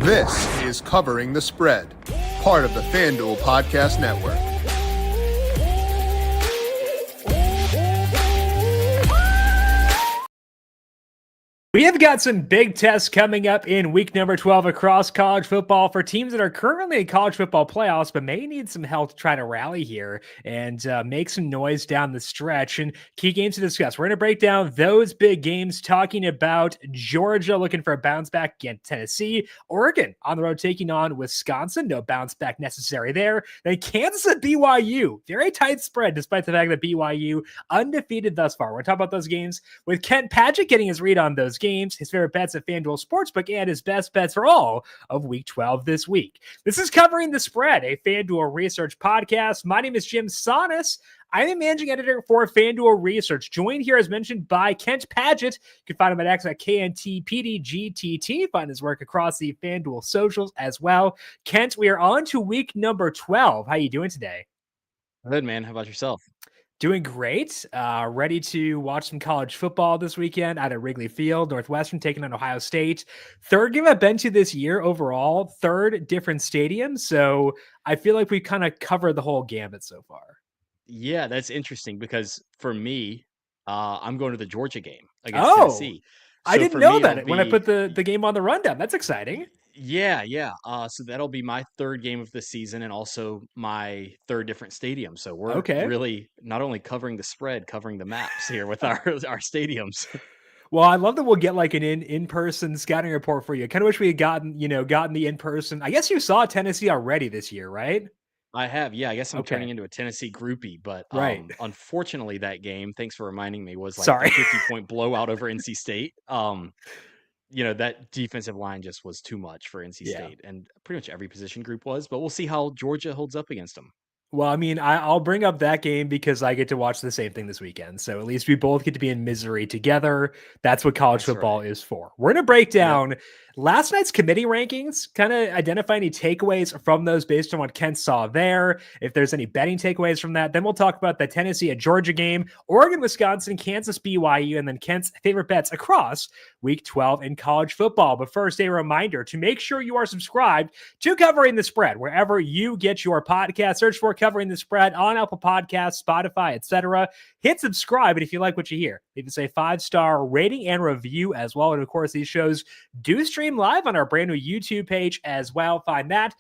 This is Covering the Spread, part of the FanDuel Podcast Network. We have got some big tests coming up in week number 12 across college football for teams that are currently in college football playoffs, but may need some help to try to rally here and make some noise down the stretch. And key games to discuss. We're going to break down those big games, talking about Georgia looking for a bounce back against Tennessee, Oregon on the road taking on Wisconsin. No bounce back necessary there. Then Kansas at BYU. Very tight spread, despite the fact that BYU undefeated thus far. We're going to talk about those games with Kent Padgett getting his read on those games, his favorite bets at FanDuel Sportsbook, and his best bets for all of week 12 this week. This is Covering the Spread, a FanDuel Research podcast. My name is JimSannes. I'm the managing editor for FanDuel Research, joined here as mentioned by Kent Padgett. You can find him at X at kntpdgtt. Find his work across the FanDuel socials as well. Kent, we are on to week number 12. How are you doing today? Good, man. How about yourself? Doing great. Ready to watch some college football this weekend out at Wrigley Field. Northwestern taking on Ohio State. Third game I've been to this year overall. Third different stadium. So I feel like we've kind of covered the whole gambit so far. Yeah, that's interesting because for me, I'm going to the Georgia game against Tennessee. I didn't know that when I put the game on the rundown. That's exciting. Yeah. So that'll be my third game of the season and also my third different stadium. So we're really not only covering the spread, covering the maps here with our stadiums. Well, I love that we'll get like an in-person scouting report for you. Kind of wish we had gotten the in-person. I guess you saw Tennessee already this year, right? I have, yeah. I guess I'm turning into a Tennessee groupie, but unfortunately that game, thanks for reminding me, was like a 50-point blowout over NC State. That defensive line just was too much for NC State, and pretty much every position group was, but we'll see how Georgia holds up against them. Well, I mean, I'll bring up that game because I get to watch the same thing this weekend. So at least we both get to be in misery together. That's what college football is for. We're going to break down last night's committee rankings, kind of identify any takeaways from those based on what Kent saw there. If there's any betting takeaways from that, then we'll talk about the Tennessee at Georgia game, Oregon, Wisconsin, Kansas, BYU, and then Kent's favorite bets across week 12 in college football. But first, a reminder to make sure you are subscribed to Covering the Spread wherever you get your podcast. Search for Covering the Spread on Apple Podcasts, Spotify, etc. Hit subscribe, and if you like what you hear, leave us a 5-star rating and review as well. And of course, these shows do stream live on our brand new YouTube page as well. Find that,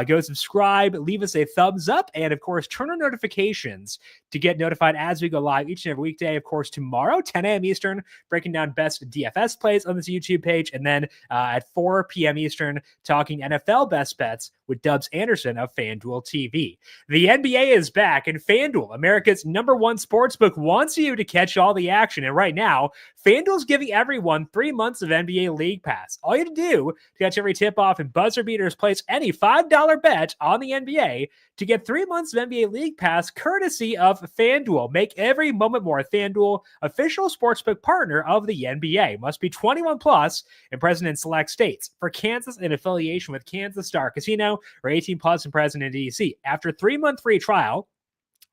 go subscribe, leave us a thumbs up, and of course, turn on notifications to get notified as we go live each and every weekday. Of course, tomorrow, 10 a.m. Eastern, breaking down best DFS plays on this YouTube page, and then at 4 p.m. Eastern, talking NFL best bets with Dubs Anderson of FanDuel TV. The NBA is back, and FanDuel, America's #1 sportsbook, wants you to catch all the action. And right now, FanDuel's giving everyone 3 months of NBA League Pass. All you have to do to catch every tip-off and buzzer beaters, place any $5 bet on the NBA to get 3 months of NBA League Pass courtesy of FanDuel. Make every moment more. FanDuel, official sportsbook partner of the NBA. Must be 21 plus and present in select states. For Kansas, in affiliation with Kansas Star Casino, or 18 plus and present in DC. After 3-month free trial,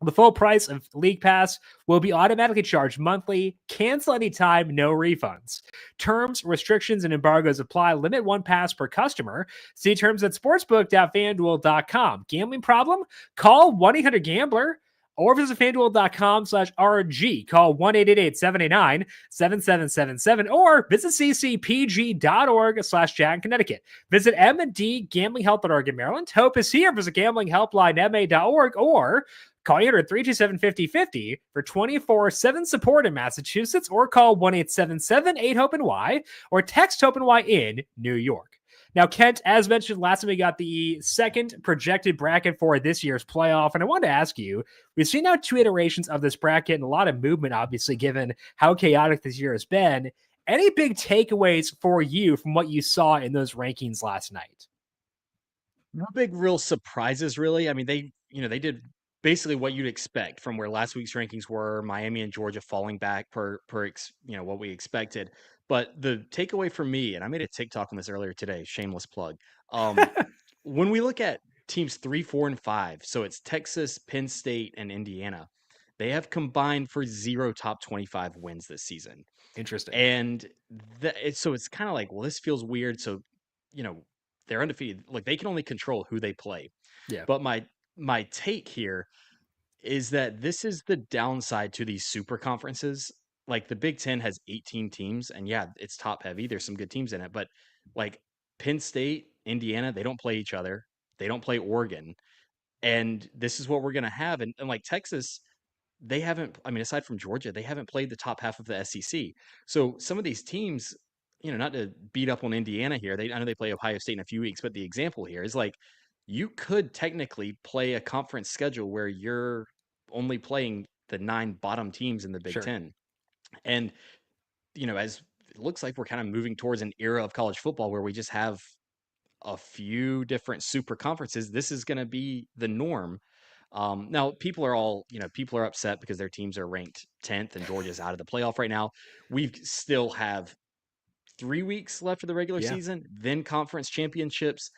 the full price of League Pass will be automatically charged monthly. Cancel anytime, no refunds. Terms, restrictions, and embargoes apply. Limit 1 pass per customer. See terms at sportsbook.fanduel.com. Gambling problem? Call 1-800-GAMBLER or visit fanduel.com/RG. Call 1-888-789-7777 or visit ccpg.org/Jack in Connecticut. Visit mdgamblinghelp.org in Maryland. Hope is here. Visit gamblinghelplinema.org or call 800-327-5050 for 24/7 support in Massachusetts, or call 1-877-8-HOPE-NY or text HOPE-NY in New York. Now, Kent, as mentioned last time, we got the second projected bracket for this year's playoff, and I wanted to ask you, we've seen now 2 iterations of this bracket and a lot of movement, obviously, given how chaotic this year has been. Any big takeaways for you from what you saw in those rankings last night? No big real surprises, really. I mean, they did basically what you'd expect from where last week's rankings were. Miami and Georgia falling back per what we expected. But the takeaway for me, and I made a TikTok on this earlier today, shameless plug. When we look at teams 3, 4, and 5, so it's Texas, Penn State, and Indiana, they have combined for 0 top 25 wins this season. Interesting. And so it's kind of like, well, this feels weird. So, they're undefeated. Like they can only control who they play. Yeah, But my take here is that this is the downside to these super conferences. Like the Big Ten has 18 teams, and yeah, it's top heavy. There's some good teams in it, but like Penn State, Indiana, they don't play each other. They don't play Oregon. And this is what we're gonna have. And like Texas, they haven't, I mean, aside from Georgia, they haven't played the top half of the SEC. So some of these teams, not to beat up on Indiana here, I know they play Ohio State in a few weeks, but the example here is like you could technically play a conference schedule where you're only playing the 9 bottom teams in the Big sure. Ten. And, as it looks like we're kind of moving towards an era of college football where we just have a few different super conferences, this is going to be the norm. Now, people are upset because their teams are ranked 10th and Georgia's out of the playoff right now. We still have 3 weeks left of the regular Yeah. season, then conference championships.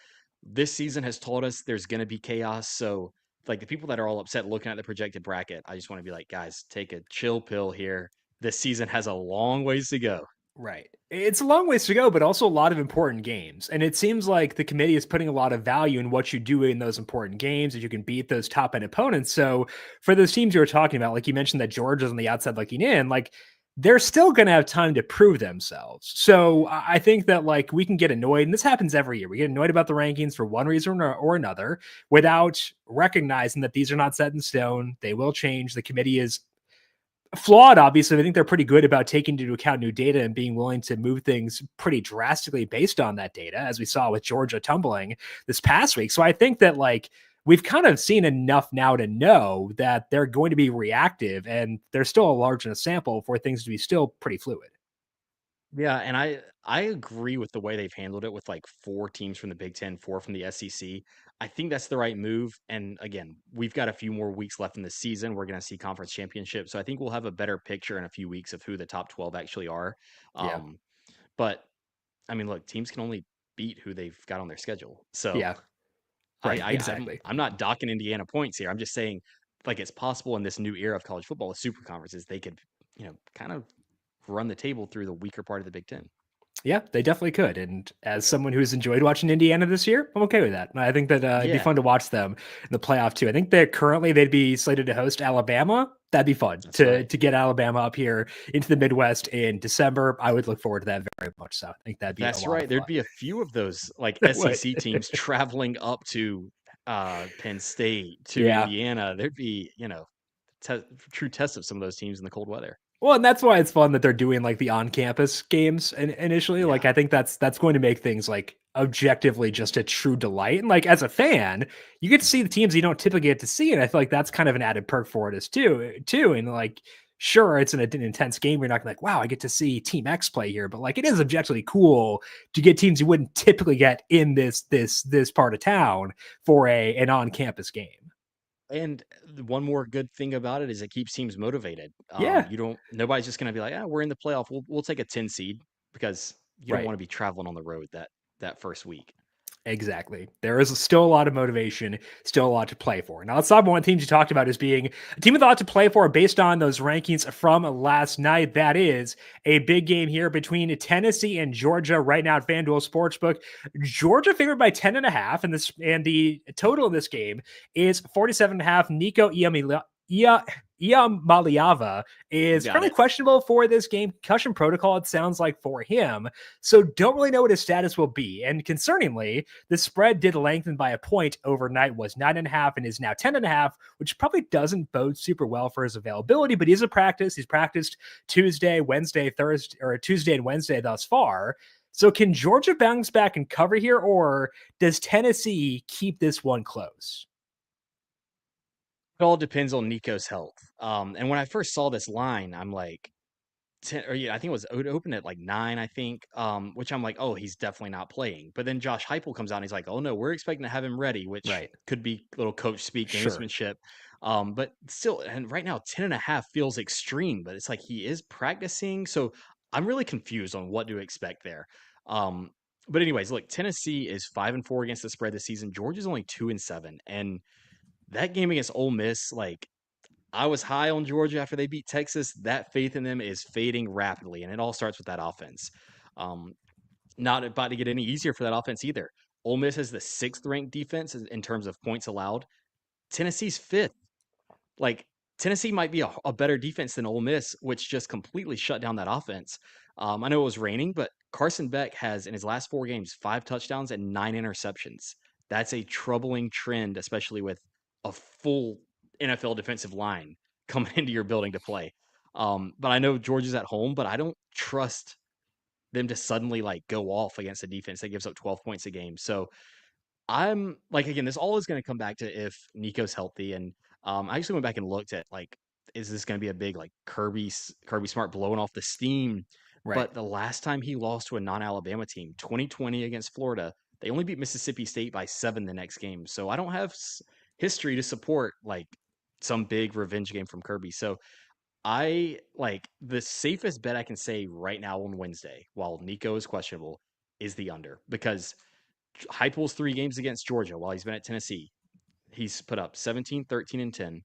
This season has taught us there's going to be chaos. So, like the people that are all upset looking at the projected bracket, I just want to be like, guys, take a chill pill here. This season has a long ways to go. Right. It's a long ways to go, but also a lot of important games. And it seems like the committee is putting a lot of value in what you do in those important games, that you can beat those top end opponents. So for those teams you were talking about, like you mentioned that Georgia's on the outside looking in, like they're still going to have time to prove themselves. So I think that like we can get annoyed, and this happens every year. We get annoyed about the rankings for one reason or another without recognizing that these are not set in stone. They will change. The committee is flawed, obviously. I think they're pretty good about taking into account new data and being willing to move things pretty drastically based on that data, as we saw with Georgia tumbling this past week. So I think that like we've kind of seen enough now to know that they're going to be reactive, and there's still a large enough sample for things to be still pretty fluid. Yeah, and I agree with the way they've handled it with like 4 teams from the Big Ten, 4 from the SEC. I think that's the right move. And again, we've got a few more weeks left in the season. We're going to see conference championships, so I think we'll have a better picture in a few weeks of who the top 12 actually are. Yeah. Um, but I mean, look, teams can only beat who they've got on their schedule. So Yeah. I, Right. I I'm Exactly. I'm not docking Indiana points here. I'm just saying, like, it's possible in this new era of college football with super conferences, they could, kind of run the table through the weaker part of the Big Ten. Yeah, they definitely could. And as someone who's enjoyed watching Indiana this year, I'm okay with that. And I think that it'd be Yeah, fun to watch them in the playoff too. I think that currently they'd be slated to host Alabama. That'd be fun that's to right. to get Alabama up here into the Midwest in December. I would look forward to that very much. So I think that'd be a That's lot of right. There'd fun. be a few of those like That would. SEC teams traveling up to Penn State, to Yeah. Indiana. There'd be, te- true test of some of those teams in the cold weather. Well, and that's why it's fun that they're doing like the on-campus games initially. Like Yeah. I think that's going to make things like objectively just a true delight. And like as a fan, you get to see the teams you don't typically get to see, and I feel like that's kind of an added perk for it as too. And like, sure, it's an intense game. You're not gonna like, wow, I get to see Team X play here, but like it is objectively cool to get teams you wouldn't typically get in this part of town for an on-campus game. And one more good thing about it is it keeps teams motivated. Yeah, Nobody's just going to be like, we're in the playoff. We'll take a 10 seed because you don't right. want to be traveling on the road that first week. Exactly. There is still a lot of motivation, still a lot to play for. Now, let's talk about one of the teams you talked about as being a team with a lot to play for based on those rankings from last night. That is a big game here between Tennessee and Georgia right now at FanDuel Sportsbook. Georgia favored by 10.5, and the total in this game is 47.5. Nico Iamaleava is Got currently it. questionable for this game. Concussion protocol, it sounds like, for him. So don't really know what his status will be. And concerningly, the spread did lengthen by a point overnight, was 9.5 and is now 10.5, which probably doesn't bode super well for his availability, but he's a practice. He's practiced Tuesday, Wednesday, Thursday, or Tuesday and Wednesday thus far. So can Georgia bounce back and cover here, or does Tennessee keep this one close? It all depends on Nico's health. And when I first saw this line, I'm like, 10, or yeah, I think it opened at like 9, I think. Which I'm like, oh, he's definitely not playing. But then Josh Heupel comes out and he's like, oh no, we're expecting to have him ready, which Right. could be little coach speak, Sure. gamesmanship. But still, and right now 10.5 feels extreme, but it's like he is practicing. So I'm really confused on what to expect there. Um, but anyways, look, Tennessee is 5-4 against the spread this season. Georgia's only 2-7, and that game against Ole Miss, like I was high on Georgia after they beat Texas. That faith in them is fading rapidly, and it all starts with that offense. Um, Not about to get any easier for that offense either. Ole Miss has the 6th ranked defense in terms of points allowed. Tennessee's 5th. Like, Tennessee might be a better defense than Ole Miss, which just completely shut down that offense. I know it was raining, but Carson Beck has, in his last 4 games, 5 touchdowns and 9 interceptions. That's a troubling trend, especially with a full NFL defensive line coming into your building to play. But I know Georgia's at home, but I don't trust them to suddenly like go off against a defense that gives up 12 points a game. So I'm like, again, this all is going to come back to if Nico's healthy. And I actually went back and looked at like, is this going to be a big like Kirby Smart blowing off the steam? Right. But the last time he lost to a non-Alabama team, 2020 against Florida, they only beat Mississippi State by 7 the next game. So I don't have history to support like some big revenge game from Kirby. So I like the safest bet I can say right now on Wednesday, while Nico is questionable, is the under because Heupel's 3 games against Georgia while he's been at Tennessee. He's put up 17, 13, and 10.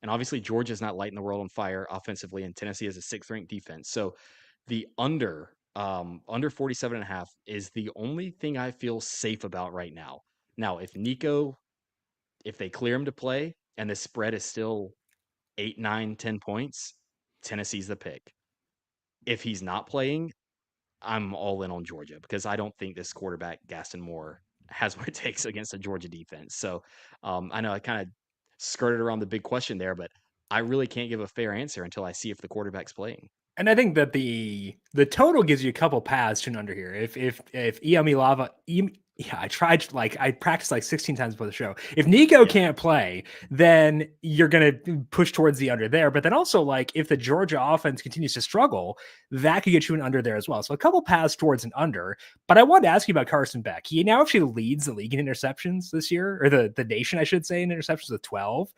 And obviously, Georgia's not lighting the world on fire offensively, and Tennessee has a 6th ranked defense. So the under 47.5 is the only thing I feel safe about right now. Now, if they clear him to play and the spread is still 8, 9, 10 points, Tennessee's the pick. If he's not playing, I'm all in on Georgia because I don't think this quarterback, Gaston Moore, has what it takes against a Georgia defense. So I know I kind of skirted around the big question there, but I really can't give a fair answer until I see if the quarterback's playing. And I think that the total gives you a couple paths to an under here. If yeah, I practiced like 16 times before the show. If Nico can't play, then you're gonna push towards the under there. But then also like if the Georgia offense continues to struggle, that could get you an under there as well. So a couple paths towards an under. But I wanted to ask you about Carson Beck. He now actually leads the league in interceptions this year, or the nation, I should say, in interceptions with 12.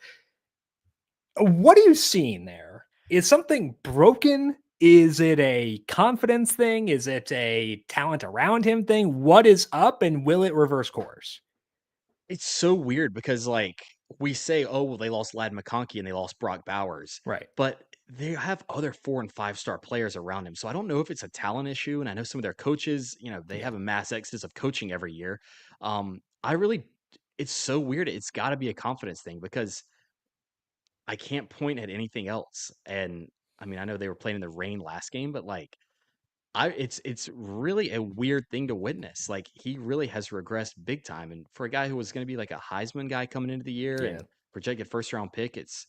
What are you seeing there? Is something broken? Is it a confidence thing? Is it a talent around him thing? What is up, and will it reverse course? It's so weird because like we say, oh, well, they lost Lad McConkey and they lost Brock Bowers, Right. but they have other 4 and 5 star players around him. So I don't know if it's a talent issue. And I know some of their coaches, they Yeah. have a mass exodus of coaching every year. I really, it's so weird. It's got to be a confidence thing because I can't point at anything else. And I mean, I know they were playing in the rain last game, but like it's really a weird thing to witness. Like he really has regressed big time. And for a guy who was going to be like a Heisman guy coming into the year Yeah. and projected 1st round pick, it's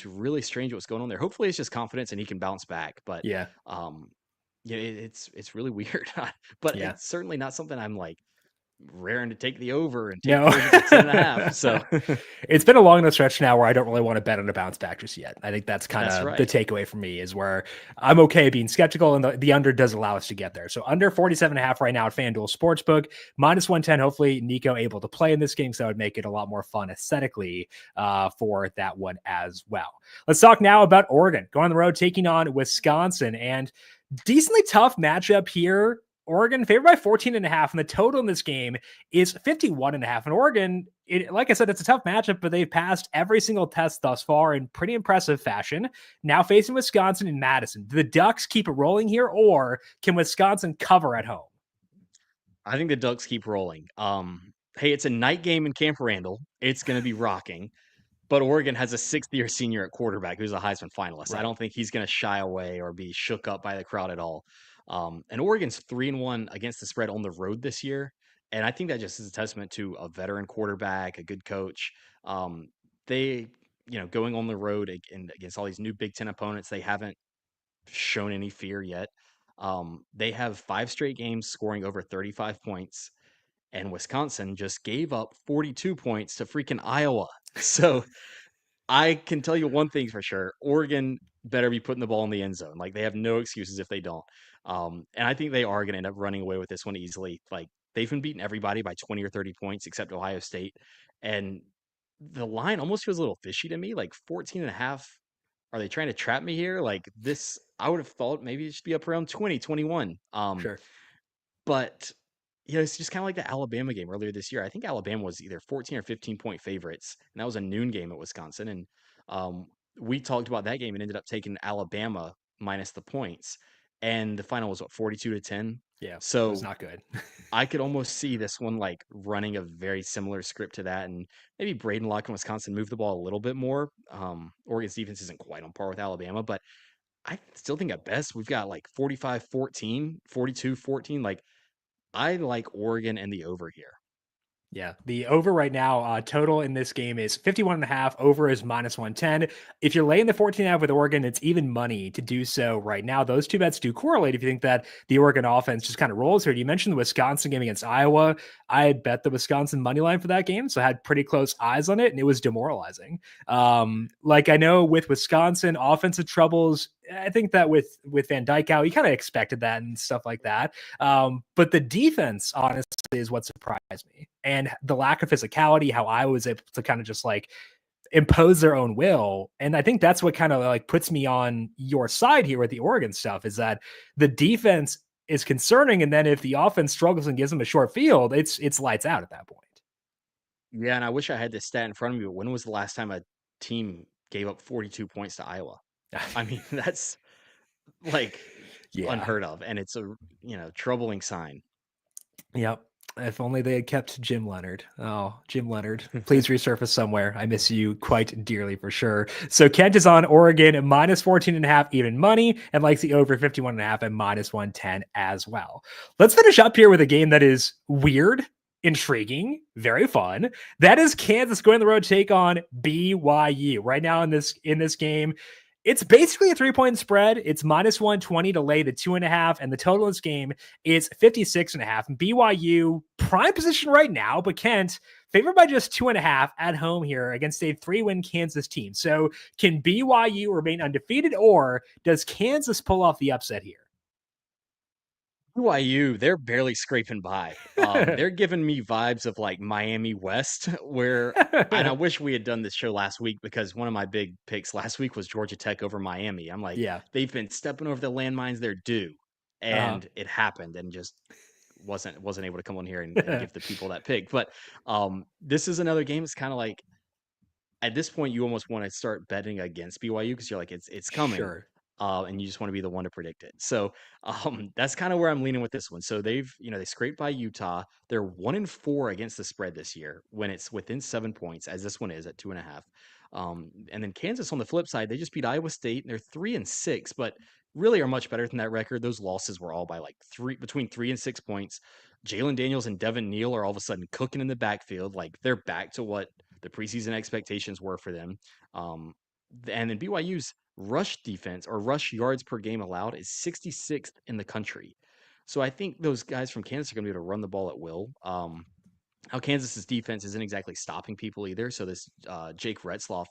really strange what's going on there. Hopefully it's just confidence and he can bounce back. But Yeah. yeah, it's really weird. But Yeah. it's certainly not something I'm like raring to take the over and take No. Georgia for 10.5. So It's been a long enough stretch now where I don't really want to bet on a bounce back just yet. I think that's kind that's of the right. takeaway for me is where I'm okay being skeptical, and the under does allow us to get there. So under 47.5 right now at FanDuel Sportsbook, -110. Hopefully Nico able to play in this game, so that would make it a lot more fun aesthetically for that one as well. Let's talk now about Oregon going on the road, taking on Wisconsin, and decently tough matchup here. Oregon favored by 14.5, and the total in this game is 51.5. And Oregon, like I said, it's a tough matchup, but they've passed every single test thus far in pretty impressive fashion. Now facing Wisconsin in Madison. Do the Ducks keep it rolling here, or can Wisconsin cover at home? I think the Ducks keep rolling. Hey, it's a night game in Camp Randall. It's going to be rocking. But Oregon has a 6th-year senior at quarterback who's a Heisman finalist. I Right. don't think he's going to shy away or be shook up by the crowd at all. And Oregon's 3-1 against the spread on the road this year, and I think that just is a testament to a veteran quarterback, a good coach. They, going on the road and against all these new Big Ten opponents, they haven't shown any fear yet. They have 5 straight games scoring over 35 points, and Wisconsin just gave up 42 points to freaking Iowa. So I can tell you one thing for sure. Oregon better be putting the ball in the end zone. Like they have no excuses if they don't. And I think they are going to end up running away with this one easily. Like they've been beating everybody by 20 or 30 points except Ohio State. And the line almost feels a little fishy to me. Like 14.5. Are they trying to trap me here? Like this, I would have thought maybe it should be up around 20, 21. Sure. But it's just kind of like the Alabama game earlier this year. I think Alabama was either 14 or 15-point favorites, and that was a noon game at Wisconsin. And um, we talked about that game and ended up taking Alabama minus the points. And the final was what, 42-10. Yeah, it was So not good. I could almost see this one like running a very similar script to that, and maybe Braden Locke and Wisconsin move the ball a little bit more. Oregon's defense isn't quite on par with Alabama, but I still think at best we've got like 45-14, 42-14. Like I like Oregon and the over here. Yeah, the over right now, total in this game is 51.5. Over is -110. If you're laying the 14.5 with Oregon, it's even money to do so right now. Those two bets do correlate if you think that the Oregon offense just kind of rolls here. You mentioned the Wisconsin game against Iowa. I had bet the Wisconsin money line for that game, so I had pretty close eyes on it, and it was demoralizing. Like I know with Wisconsin offensive troubles, I think that with Van Dyke out, you kind of expected that and stuff like that. But the defense, honestly, is what surprised me. And the lack of physicality, how I was able to kind of just like impose their own will. And I think that's what kind of like puts me on your side here with the Oregon stuff is that the defense is concerning. And then if the offense struggles and gives them a short field, it's lights out at that point. Yeah, and I wish I had this stat in front of me, but when was the last time a team gave up 42 points to Iowa? I mean, that's like Yeah. unheard of, and it's a troubling sign. Yep. If only they had kept Jim Leonard. Oh, Jim Leonard, please resurface somewhere. I miss you quite dearly for sure. So Kent is on Oregon at -14.5 even money and likes the over 51.5 at -110 as well. Let's finish up here with a game that is weird, intriguing, very fun. That is Kansas going on the road to take on BYU. Right now in this game, it's basically a 3-point spread. It's -120 to lay the 2.5, and the total of this game is 56.5. BYU prime position right now, but Kent favored by just 2.5 at home here against a 3-win Kansas team. So can BYU remain undefeated, or does Kansas pull off the upset here? BYU, they're barely scraping by. They're giving me vibes of like Miami West, where, and I wish we had done this show last week because one of my big picks last week was Georgia Tech over Miami. I'm like, Yeah. they've been stepping over the landmines they're due, Uh-huh. and it happened, and just wasn't able to come on here and give the people that pick. But this is another game. It's kind of like at this point, you almost want to start betting against BYU because you're like, it's coming. Sure. And you just want to be the one to predict it. So that's kind of where I'm leaning with this one. So they scraped by Utah. They're 1-4 against the spread this year when it's within 7 points, as this one is at 2.5. And then Kansas on the flip side, they just beat Iowa State and they're 3-6, but really are much better than that record. Those losses were all by like between 3 and 6 points. Jalen Daniels and Devin Neal are all of a sudden cooking in the backfield. Like they're back to what the preseason expectations were for them. Um, and then BYU's rush defense or rush yards per game allowed is 66th in the country. So I think those guys from Kansas are going to be able to run the ball at will. How Kansas's defense isn't exactly stopping people either. So this Jake Retzloff,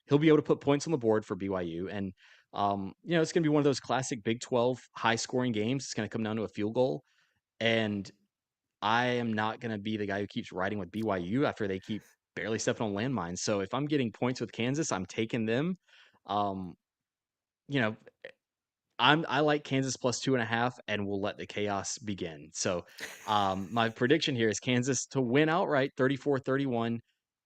he'll be able to put points on the board for BYU. And, it's going to be one of those classic Big 12 high scoring games. It's going to come down to a field goal. And I am not going to be the guy who keeps riding with BYU after they keep barely stepping on landmines. So if I'm getting points with Kansas, I'm taking them. Um, you know, I like Kansas plus 2.5, and we'll let the chaos begin. So my prediction here is Kansas to win outright 34-31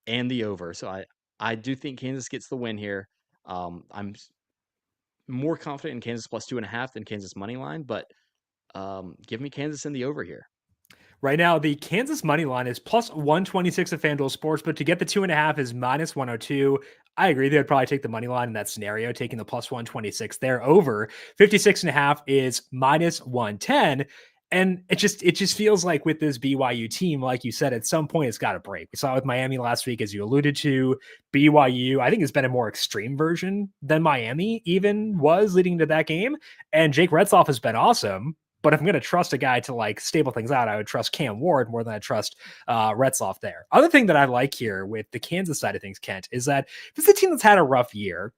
and the over. So I do think Kansas gets the win here. I'm more confident in Kansas plus 2.5 than Kansas money line, but give me Kansas in the over here. Right now, the Kansas money line is plus 126 at FanDuel Sportsbook. To get the 2.5 is -102. I agree. They would probably take the money line in that scenario, taking the plus 126 there. Over 56.5 is -110. And it just feels like with this BYU team, like you said, at some point it's got to break. We saw it with Miami last week, as you alluded to. BYU, I think, has been a more extreme version than Miami even was leading into that game. And Jake Retzloff has been awesome. But if I'm going to trust a guy to like stable things out, I would trust Cam Ward more than I trust Retzloff there. Other thing that I like here with the Kansas side of things, Kent, is that this is a team that's had a rough year.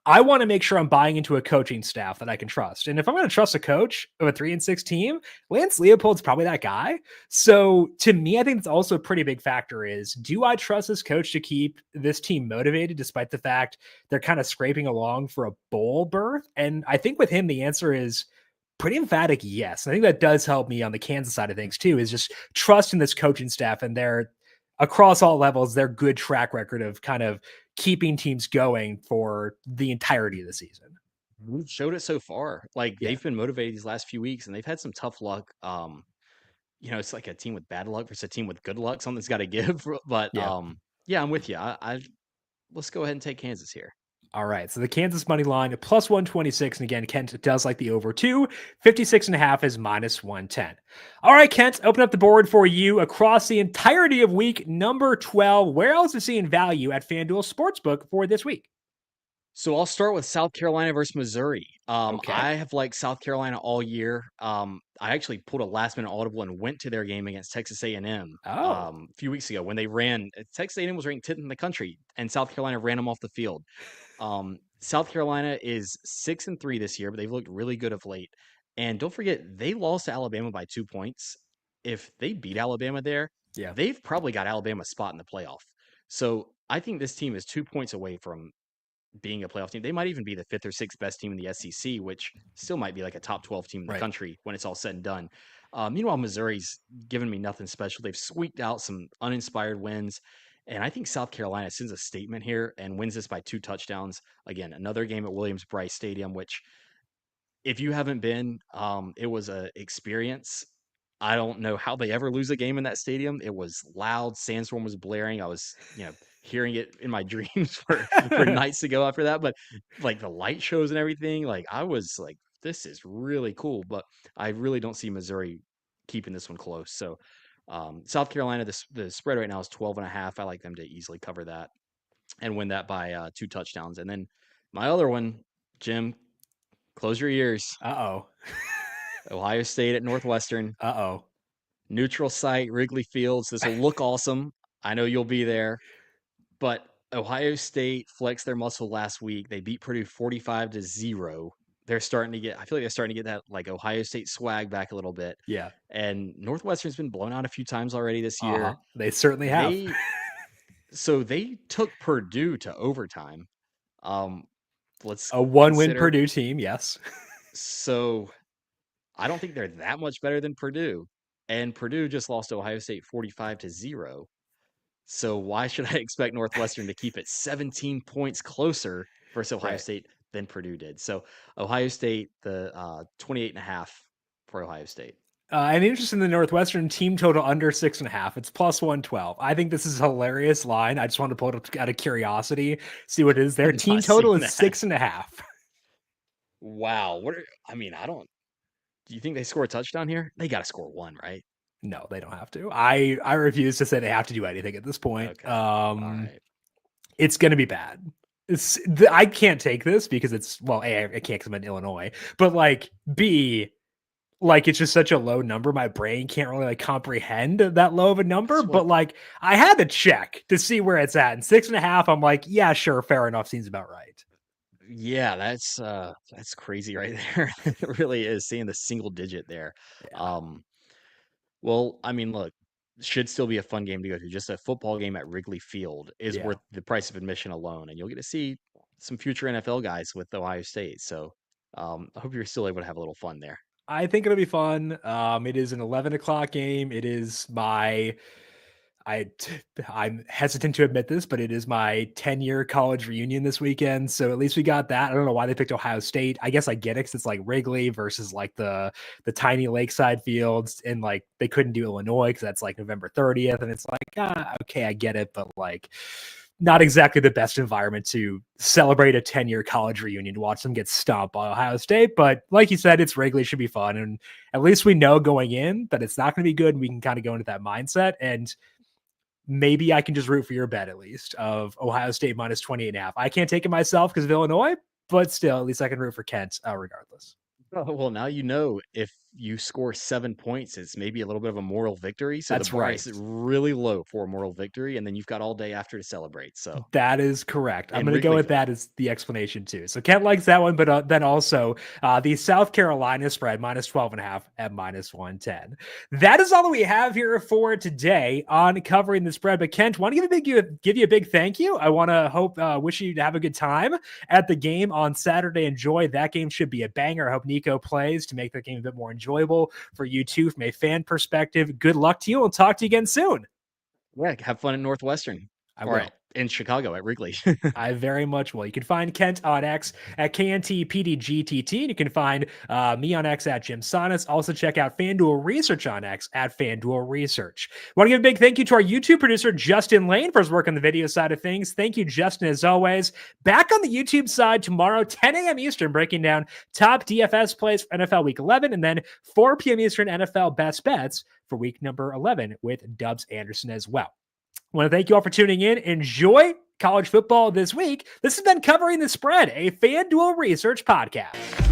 I want to make sure I'm buying into a coaching staff that I can trust. And if I'm going to trust a coach of a 3-6 team, Lance Leopold's probably that guy. So to me, I think it's also a pretty big factor is, do I trust this coach to keep this team motivated despite the fact they're kind of scraping along for a bowl berth? And I think with him, the answer is pretty emphatic yes. And I think that does help me on the Kansas side of things too, is just trust in this coaching staff and their across all levels, their good track record of kind of keeping teams going for the entirety of the season. We've showed it so far. Like Yeah. they've been motivated these last few weeks, and they've had some tough luck. It's like a team with bad luck versus a team with good luck. Something's got to give. But Yeah. yeah, I'm with you. I let's go ahead and take Kansas here. All right. So the Kansas money line plus 126. And again, Kent does like the over 56.5 is minus 110. All right, Kent, open up the board for you across the entirety of week number 12. Where else is seeing value at FanDuel Sportsbook for this week? So I'll start with South Carolina versus Missouri. Okay. I have liked South Carolina all year. I actually pulled a last minute audible and went to their game against Texas A&M Oh, a few weeks ago when they ran. Texas A&M was ranked 10th in the country, and South Carolina ran them off the field. South Carolina is 6-3 this year, but they've looked really good of late. And don't forget, they lost to Alabama by 2 points. If they beat Alabama there, yeah. they've probably got Alabama's spot in the playoff. So I think this team is 2 points away from being a playoff team. They might even be the fifth or sixth best team in the SEC, which still might be like a top 12 team in the Right. country when it's all said and done. Meanwhile, Missouri's given me nothing special. They've squeaked out some uninspired wins. And I think South Carolina sends a statement here and wins this by 2 touchdowns. Again, another game at Williams-Brice Stadium, which if you haven't been, it was a experience. I don't know how they ever lose a game in that stadium. It was loud, sandstorm was blaring. I was, hearing it in my dreams for nights to go after that. But like the light shows and everything, like I was like, this is really cool. But I really don't see Missouri keeping this one close. So South Carolina, the spread right now is 12.5. I like them to easily cover that and win that by 2 touchdowns. And then my other one, Jim, close your ears. Uh-oh. Ohio State at Northwestern. Uh-oh. Neutral site, Wrigley Fields. This will look awesome. I know you'll be there. But Ohio State flexed their muscle last week. They beat Purdue 45-0. They're starting to get, I feel like they're starting to get that like Ohio State swag back a little bit. Yeah. And Northwestern's been blown out a few times already this Uh-huh. year. They certainly have. They took Purdue to overtime. Let's A one-win consider. Purdue team, yes. So I don't think they're that much better than Purdue. And Purdue just lost to Ohio State 45-0. So why should I expect Northwestern to keep it 17 points closer versus Ohio Right. State than Purdue did? So Ohio State, the 28.5 for Ohio State. And interest in the Northwestern team total under 6.5. It's plus 112. I think this is a hilarious line. I just wanted to pull it up out of curiosity, see what it is. Their I've team not total seen is that. 6.5. Wow. Do you think they score a touchdown here? They got to score one, right? No, they don't have to. I refuse to say they have to do anything at this point. Okay. All right. It's going to be bad. I can't take this because it's, well, A, I can't because I'm in Illinois, but like B, like it's just such a low number. My brain can't really like comprehend that low of a number, but like I had to check to see where it's at. And 6.5, I'm like, yeah, sure, fair enough. Seems about right. Yeah, that's crazy right there. It really is seeing the single digit there. Yeah. Well, I mean, look, should still be a fun game to go to. Just a football game at Wrigley Field is Yeah. worth the price of admission alone, and you'll get to see some future NFL guys with Ohio State. So, I hope you're still able to have a little fun there. I think it'll be fun. It is an 11 o'clock game. It is I'm hesitant to admit this, but it is my 10-year college reunion this weekend. So at least we got that. I don't know why they picked Ohio State. I guess I get it because it's like Wrigley versus like the tiny lakeside fields, and like they couldn't do Illinois because that's like November 30th, and it's like okay, I get it, but like not exactly the best environment to celebrate a 10-year college reunion to watch them get stomped by Ohio State. But like you said, it's Wrigley, should be fun, and at least we know going in that it's not going to be good, and we can kind of go into that mindset. And maybe I can just root for your bet at least of Ohio State minus 28.5. I can't take it myself because of Illinois, but still, at least I can root for Kent regardless. Oh, well, now you know if you score 7 points, it's maybe a little bit of a moral victory. So That's the bar right. is really low for a moral victory, and then you've got all day after to celebrate. So That is correct. I'm in going to go Wrigley with Field. that as the explanation too. So Kent likes that one, but then also the South Carolina spread minus 12.5 at minus 110. That is all that we have here for today on covering the spread. But Kent, want to give you a big thank you. I want to wish you to have a good time at the game on Saturday. Enjoy. That game should be a banger. I hope Nico plays to make the game a bit more enjoyable for you too from a fan perspective. Good luck to you. We'll talk to you again soon. Yeah, have fun at Northwestern. I All will. right. in Chicago at Wrigley. I very much will. You can find Kent on X at kntpdgtt. And you can find me on X at JimSannes. Also check out FanDuel Research on X at FanDuel Research. Want to give a big thank you to our YouTube producer, Justin Lane, for his work on the video side of things. Thank you, Justin, as always. Back on the YouTube side tomorrow, 10 a.m. Eastern, breaking down top DFS plays for NFL Week 11, and then 4 p.m. Eastern NFL best bets for week number 11 with Dubs Anderson as well. I want to thank you all for tuning in. Enjoy college football this week. This has been Covering the Spread, a FanDuel Research podcast.